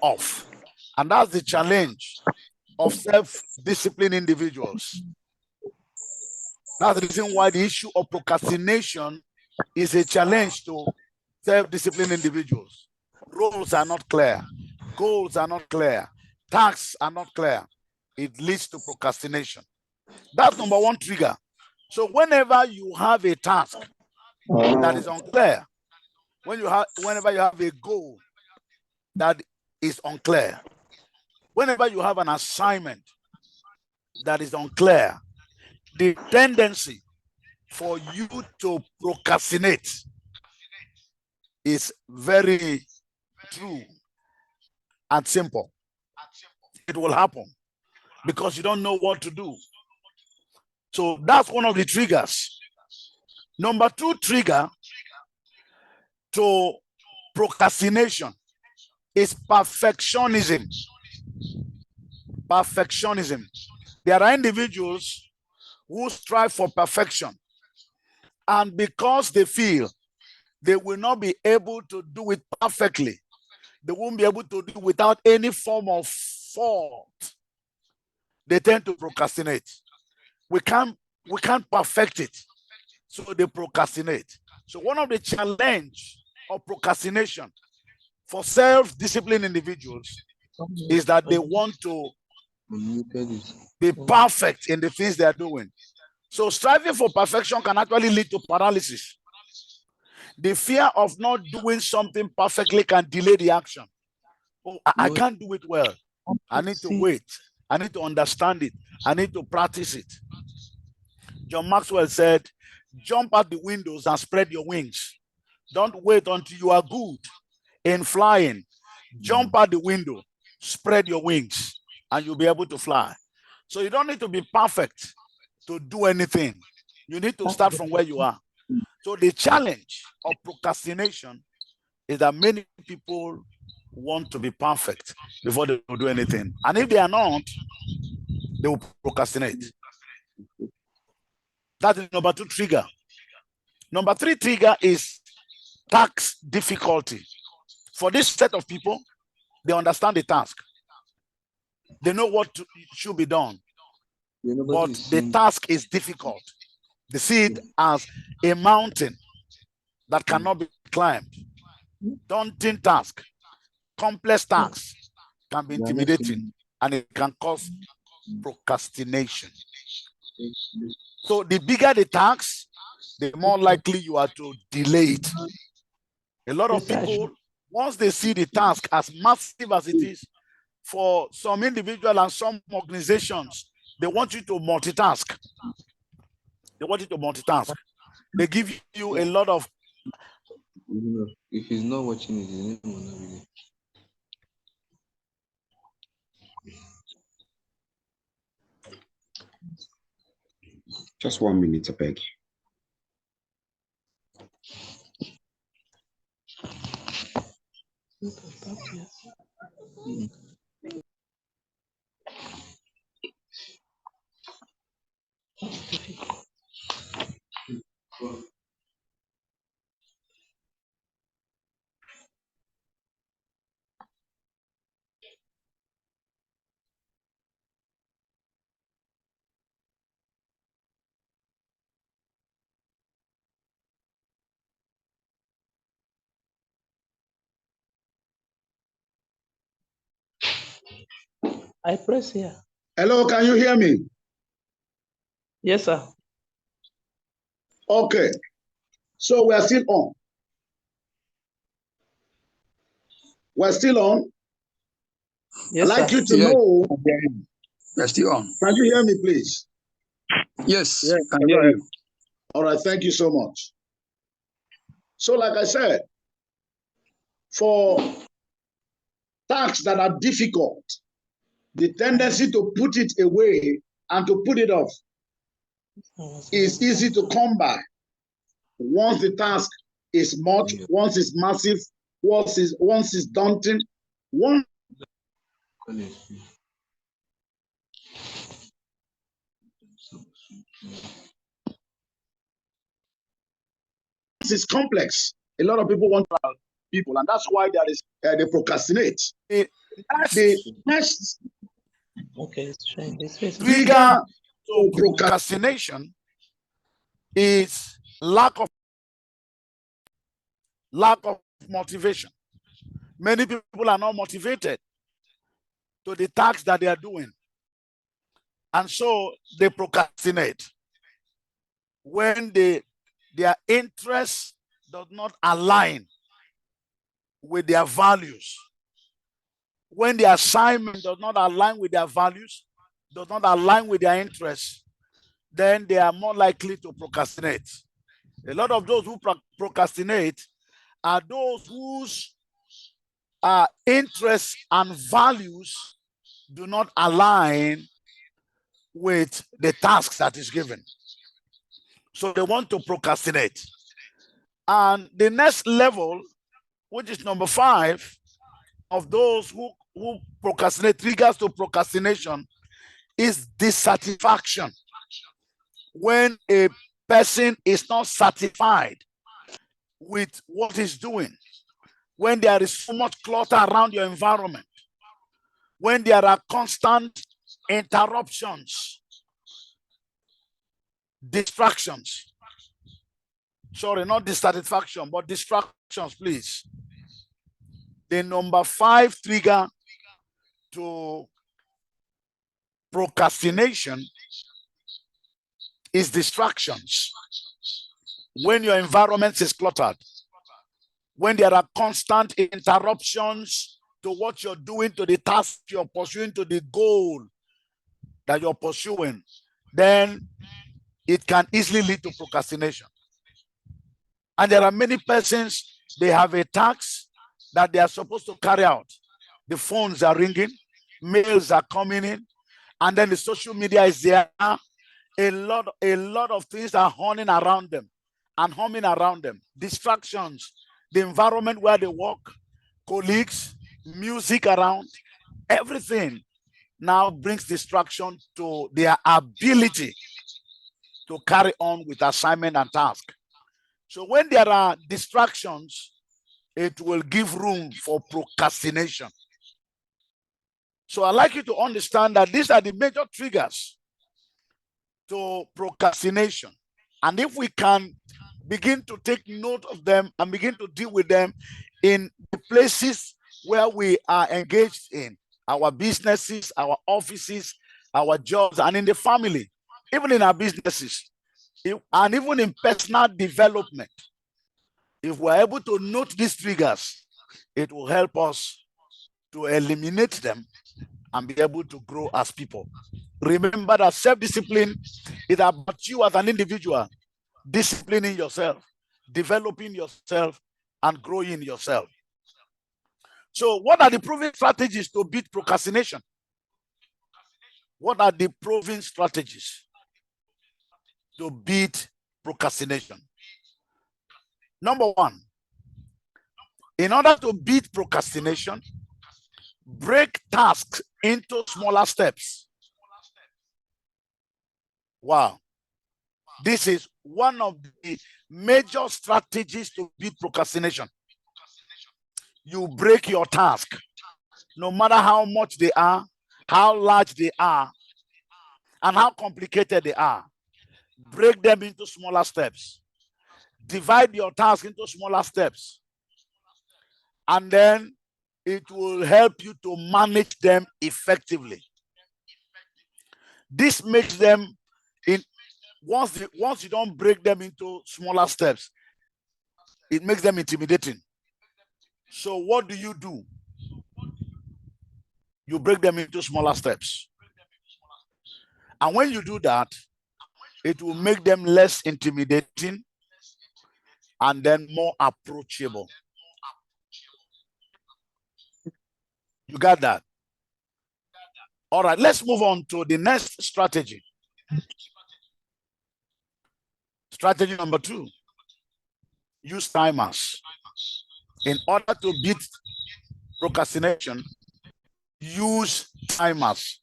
off. And that's the challenge of self-disciplined individuals. That's the reason why the issue of procrastination is a challenge to self-disciplined individuals. Roles are not clear. Goals are not clear. Tasks are not clear. It leads to procrastination. That's number one trigger. So whenever you have a task that is unclear, whenever you have a goal that is unclear, whenever you have an assignment that is unclear, the tendency for you to procrastinate is very true and simple. It will happen because you don't know what to do. So that's one of the triggers. Number two trigger to procrastination is perfectionism. Perfectionism. There are individuals who strive for perfection, and because they feel they will not be able to do it perfectly, they won't be able to do it without any form of fault, they tend to procrastinate. We can't perfect it, so they procrastinate. So one of the challenge of procrastination for self-disciplined individuals is that they want to be perfect in the things they are doing. So striving for perfection can actually lead to paralysis. The fear of not doing something perfectly can delay the action. Oh, I can't do it well. I need to wait. I need to understand it. I need to practice it. John Maxwell said, jump out the windows and spread your wings. Don't wait until you are good in flying. Jump out the window, spread your wings, and you'll be able to fly. So you don't need to be perfect to do anything. You need to start from where you are. So the challenge of procrastination is that many people want to be perfect before they will do anything. And if they are not, they will procrastinate. That is number two trigger. Number three trigger is task difficulty. For this set of people, they understand the task. They know what should be done. But the task is difficult. They see it as a mountain that cannot be climbed. Daunting task, complex tasks can be intimidating, and it can cause procrastination. So the bigger the task, the more likely you are to delay it. A lot of people, once they see the task as massive as it is, for some individuals and some organizations, they want you to multitask. They want you to multitask. They give you a lot of... If he's not watching it, his name will not be there. Just 1 minute, I beg. I press here. Hello, can you hear me? Yes, sir. Okay. So we're still on. We're still on. Yes, I'd like sir. you to know. We're still on. Can you hear me, please? Yes, Yes, I can hear you. All right, thank you so much. So like I said, for tasks that are difficult, the tendency to put it away and to put it off is easy to come by. Once the task is much, once it's massive, once it's daunting, once it's complex, a lot of people want to help people, and that's why there is they procrastinate. The next Okay, it's showing this face. trigger to to procrastinate procrastination is lack of motivation. Many people are not motivated to the tasks that they are doing, and so they procrastinate when their interest does not align with their values. When the assignment does not align with their values, does not align with their interests, then they are more likely to procrastinate. A lot of those who procrastinate are those whose interests and values do not align with the task that is given. So they want to procrastinate. And the next level, which is number 5, of those who procrastinate, triggers to procrastination, is dissatisfaction. When a person is not satisfied with what he's doing, when there is so much clutter around your environment, when there are constant interruptions, distractions. Sorry, not dissatisfaction, but distractions, please. The number 5 trigger to procrastination is distractions. When your environment is cluttered, when there are constant interruptions to what you're doing, to the task you're pursuing, to the goal that you're pursuing, then it can easily lead to procrastination. And there are many persons, they have a task that they are supposed to carry out. The phones are ringing, mails are coming in, and then the social media is there. A lot of things are humming around them. Distractions, the environment where they work, colleagues, music around, everything now brings distraction to their ability to carry on with assignment and task. So when there are distractions, it will give room for procrastination. So I'd like you to understand that these are the major triggers to procrastination. And if we can begin to take note of them and begin to deal with them in the places where we are engaged in, our businesses, our offices, our jobs, and in the family, even in our businesses, and even in personal development, if we're able to note these triggers, it will help us to eliminate them and be able to grow as people. Remember that self-discipline is about you as an individual, disciplining yourself, developing yourself, and growing yourself. So what are the proven strategies to beat procrastination? What are the proven strategies to beat procrastination? Number 1, in order to beat procrastination, break tasks into smaller steps. Wow. This is one of the major strategies to beat procrastination. You break your task, no matter how much they are, how large they are, and how complicated they are. Break them into smaller steps. Divide your task into smaller steps. And then it will help you to manage them effectively. This makes them, once you don't break them into smaller steps, it makes them intimidating. So what do? You break them into smaller steps. And when you do that, it will make them less intimidating and then more approachable. You got that? All right, let's move on to the next strategy. Strategy number 2, use timers. In order to beat procrastination, use timers.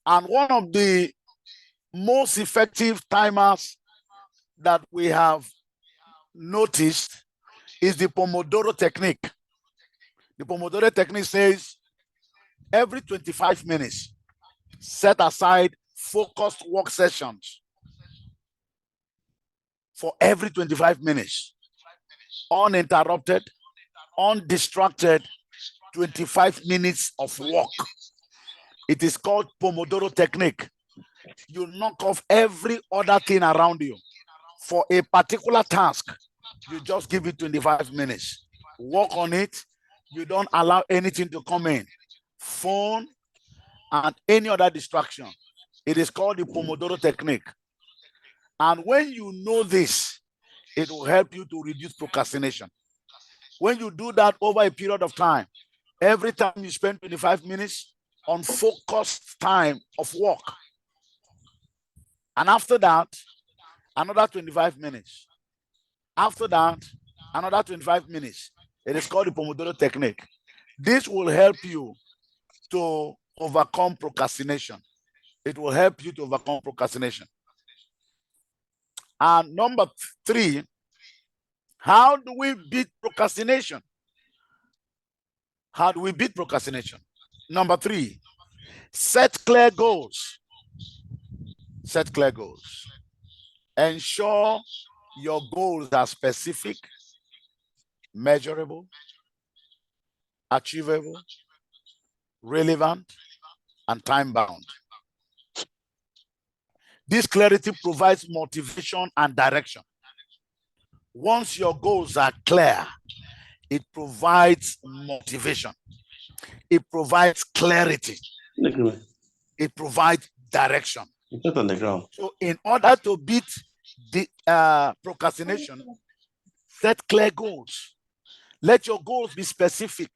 And one of the most effective timers that we have noticed is the Pomodoro technique. The Pomodoro technique says every 25 minutes, set aside focused work sessions for every 25 minutes, uninterrupted, undistracted, 25 minutes of work. It is called Pomodoro technique. You knock off every other thing around you. For a particular task, you just give it 25 minutes. Work on it. You don't allow anything to come in. Phone and any other distraction. It is called the Pomodoro technique. And when you know this, it will help you to reduce procrastination. When you do that over a period of time, every time you spend 25 minutes on focused time of work. And after that, another 25 minutes. After that, another 25 minutes. It is called the Pomodoro technique. This will help you to overcome procrastination. It will help you to overcome procrastination. And number 3, how do we beat procrastination? How do we beat procrastination? Number 3, set clear goals. Set clear goals. Ensure your goals are specific, measurable, achievable, relevant, and time-bound. This clarity provides motivation and direction. Once your goals are clear, it provides motivation. It provides clarity. It provides direction. It's on the ground. So in order to beat the procrastination, set clear goals. Let your goals be specific.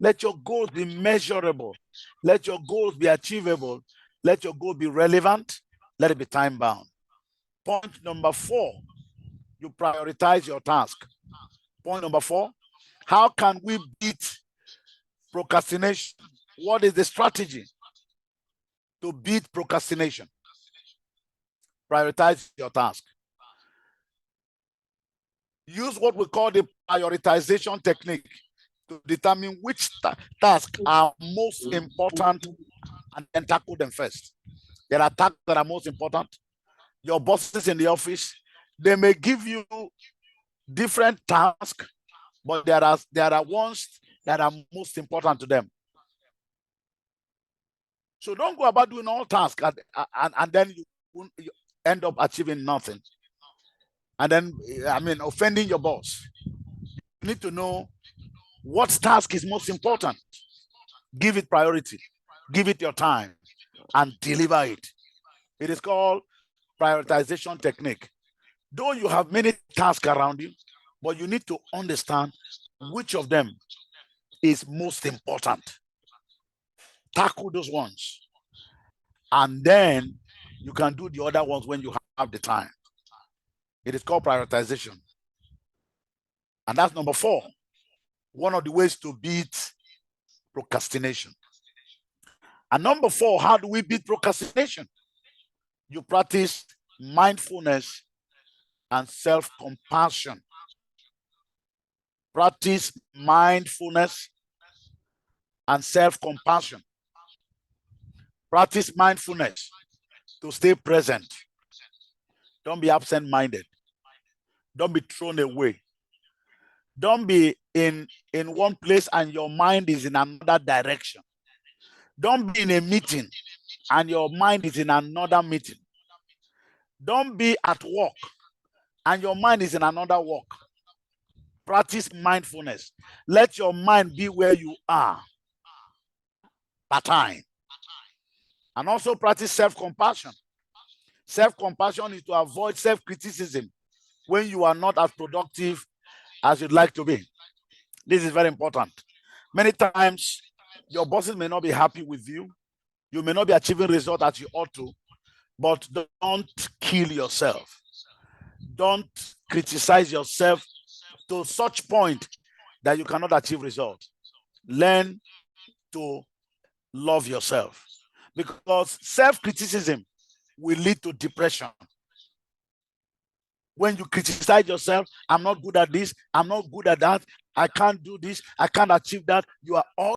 Let your goals be measurable. Let your goals be achievable. Let your goal be relevant. Let it be time-bound. Point number 4, you prioritize your task. Point number 4, how can we beat procrastination? What is the strategy to beat procrastination? Prioritize your task. Use what we call the prioritization technique to determine which tasks are most important and then tackle them first. There are tasks that are most important. Your bosses in the office, they may give you different tasks, but there are ones that are most important to them. So don't go about doing all tasks and then you end up achieving nothing. And then, offending your boss. You need to know what task is most important. Give it priority. Give it your time and deliver it. It is called prioritization technique. Though you have many tasks around you, but you need to understand which of them is most important. Tackle those ones. And then you can do the other ones when you have the time. It is called prioritization. And that's number 4. One of the ways to beat procrastination. And number 4, how do we beat procrastination? You practice mindfulness and self-compassion. Practice mindfulness and self-compassion. Practice mindfulness to stay present. Don't be absent-minded. Don't be thrown away. Don't be in one place and your mind is in another direction. Don't be in a meeting and your mind is in another meeting. Don't be at work and your mind is in another work. Practice mindfulness. Let your mind be where you are at time. And also practice self-compassion. Self-compassion is to avoid self-criticism when you are not as productive as you'd like to be. This is very important. Many times, your bosses may not be happy with you. You may not be achieving results as you ought to, but don't kill yourself. Don't criticize yourself to such point that you cannot achieve results. Learn to love yourself, because self-criticism will lead to depression. when you criticize yourself, I'm not good at this, I'm not good at that, I can't do this, I can't achieve that, you are all